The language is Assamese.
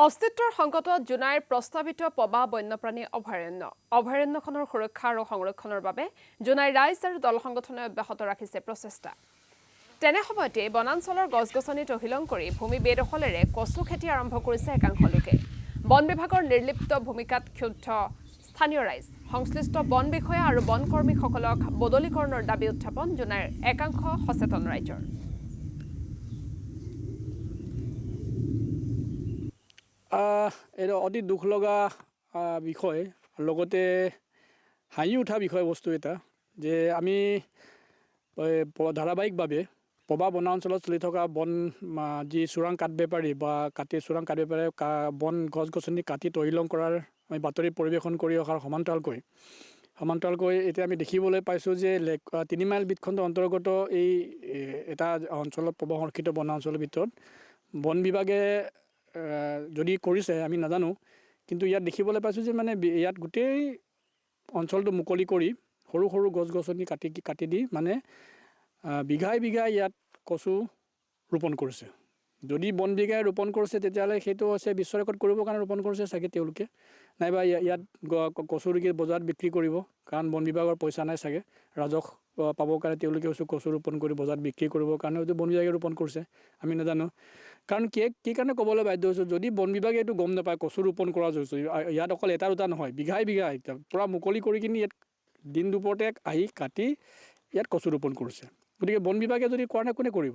অস্তিত্বৰ সংকটত জোনাইৰ প্ৰস্তাৱিত পবা বন্যপ্ৰাণী অভয়াৰণ্যখনৰ সুৰক্ষা আৰু সংৰক্ষণৰ বাবে জোনাইৰ ৰাইজ আৰু দল সংগঠনে অব্যাহত ৰাখিছে প্ৰচেষ্টা। তেনে সময়তে বনাঞ্চলৰ গছ-গছনি তহিলং কৰি ভূমি বেদখলেৰে কচু খেতি আৰম্ভ কৰিছে একাংশ লোকে। বন বিভাগৰ নিৰ্লিপ্ত ভূমিকাত ক্ষুব্ধ স্থানীয় ৰাইজ, সংশ্লিষ্ট বন বিষয়া আৰু বন কৰ্মীসকলক বদলীকৰণৰ দাবী উত্থাপন জোনাইৰ একাংশ সচেতন ৰাইজৰ। এটা অতি দুখ লগা বিষয়, লগতে হাঁহি উঠা বিষয়বস্তু এটা যে আমি ধাৰাবাহিকভাৱে পবা বনাঞ্চলত চলি থকা বন যি চোৰাং কাঠ বেপাৰী বা চোৰাং কাঠ বেপাৰী বন গছ গছনি কাটি তহিলং কৰাৰ আমি বাতৰি পৰিৱেশন কৰি অহাৰ সমান্তৰালকৈ এতিয়া আমি দেখিবলৈ পাইছোঁ যে ৩ মাইল বিতখণ্ড অন্তৰ্গত এই এটা অঞ্চলত পবা সংৰক্ষিত বনাঞ্চলৰ ভিতৰত বন বিভাগে যদি কৰিছে আমি নাজানো, কিন্তু ইয়াত দেখিবলৈ পাইছোঁ যে মানে ইয়াত গোটেই অঞ্চলটো মুকলি কৰি সৰু সৰু গছ গছনি কাটি দি মানে বিঘাই বিঘাই ইয়াত কচু ৰোপণ কৰিছে। যদি বন বিঘাই ৰোপণ কৰিছে তেতিয়াহ'লে সেইটো হৈছে বিশ্ব ৰেকৰ্ড কৰিবৰ কাৰণে ৰোপণ কৰিছে চাগে তেওঁলোকে, নাইবা ইয়াত কচু ৰুকি বজাৰত বিক্ৰী কৰিব, কাৰণ বন বিভাগৰ পইচা নাই চাগে, ৰাজহ পাবৰ কাৰণে তেওঁলোকে কচু ৰোপণ কৰি বজাৰত বিক্ৰী কৰিবৰ কাৰণে হয়তো বন বিভাগে ৰোপণ কৰিছে, আমি নাজানো। কাৰণ কি কাৰণে ক'বলৈ বাধ্য হৈছোঁ, যদি বন বিভাগে এইটো গম নাপায় কচু ৰোপণ কৰা হৈছে, ইয়াত অকল এটা দুটা নহয়, বিঘাই বিঘাই পূৰা মুকলি কৰি কিনি ইয়াত দিন দুপৰতে আহি কাটি ইয়াত কচু ৰোপণ কৰিছে। গতিকে বন বিভাগে যদি কৰা নাই কোনে কৰিব?